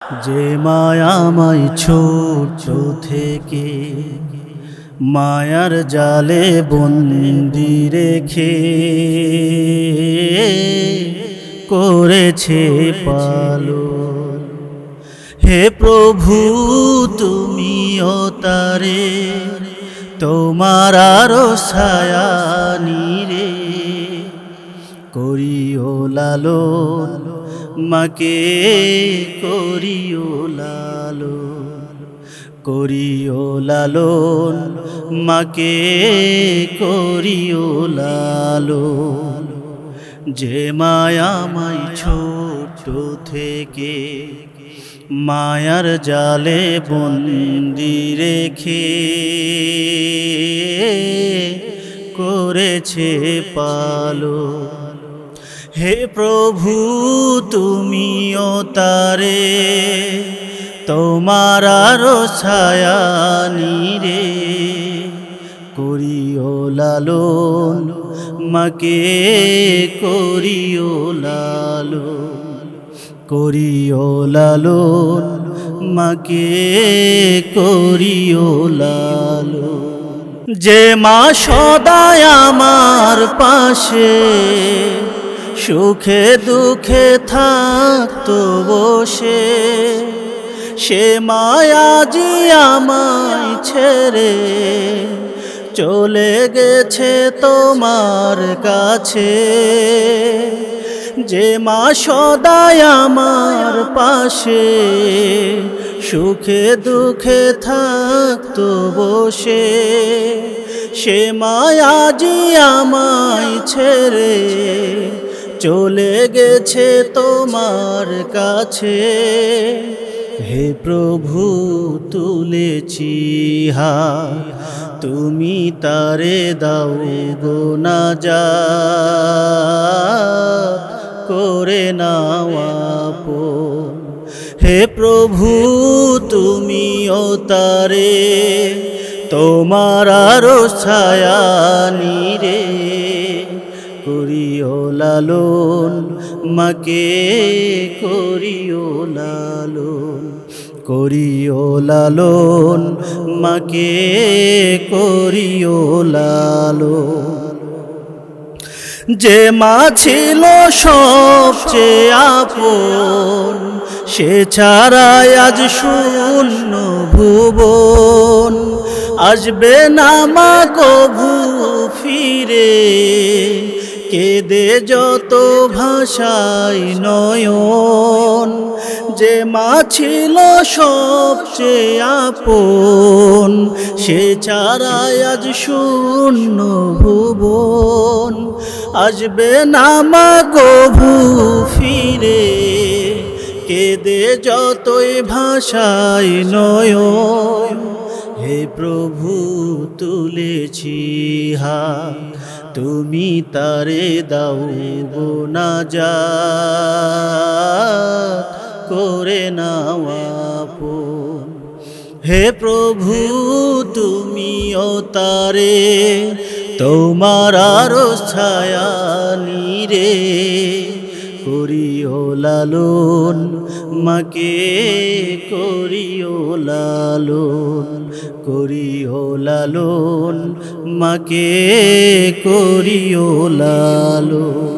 যে মায়াময় ছোট থেকে মায়ার জালে বন্দি রেখে করেছে পালন। হে প্রভু তুমিও তারে তোমার আরো ছায়া নিরে করিও লালন, মাকে করিও লালন, করিও লালন, মাকে করিও লালন। যে মায়াময় ছোট থেকে মায়ার জালে বন্দি রেখে করেছে পালন। হে প্রভু তুমিও তারে তোমার আরো ছায়া নিরে করিও লালন, মাকে করিও লালন, করিও লালন, মাকে করিও লালন। যে মা সদায় আমার পাশে সুখে দুঃখে থাকতো বসে, সে মায়াজি আমায় ছেড়ে চলে গেছে তোমার কাছে। যে মা সদায় আমার পাশে সুখে দুঃখে থাকতো বসে, সে মায়াজি আমায় ছেড়ে চলে গেছে তোমার কাছে। হে প্রভু তুলেছি হাত, তুমি তারে দাও গো নাজাত করে নাও আপন। হে প্রভু তুমিও তারে তোমার আরো ছায়া নিরে করিও লালন, মাকে করিও লালন, করিও লালন, মাকে করিও লালন। যে মা ছিল সবচেয়ে আপন, সে ছাড়াই আজ শূন্য ভুবন। আসবে না মা কভু ফিরে, কেঁদে যত ভাষায় নয়ন। যে মা ছিল সবচেয়ে আপন, সে ছাড়াই আজ শূন্য ভুবন। আসবে না মা কভু ফিরে, কেঁদে যতই ভাষায় নয়ন। হে প্রভু তুলেছি হাত, তুমি তারে দাও গো নাজাত করে নাও আপন। হে প্রভু তুমিও তারে তোমার আরো ছায়া নিরে করিও লালন, মাকে করিও লালন, করিও লালন, মাকে করিও লালন।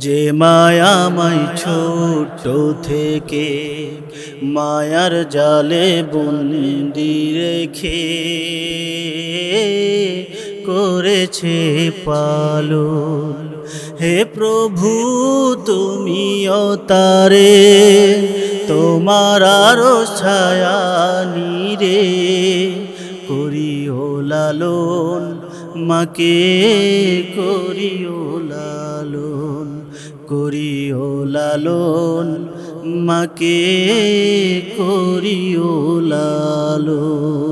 যে মায়াময় ছোট থেকে মায়ার জালে বন্দি রেখে করেছে পালন। হে প্রভু তুমিও তারে তোমার আরো ছায়া নিরে করিও লালন, মাকে করিও লালন, করিও লালন, মাকে করিও লালন।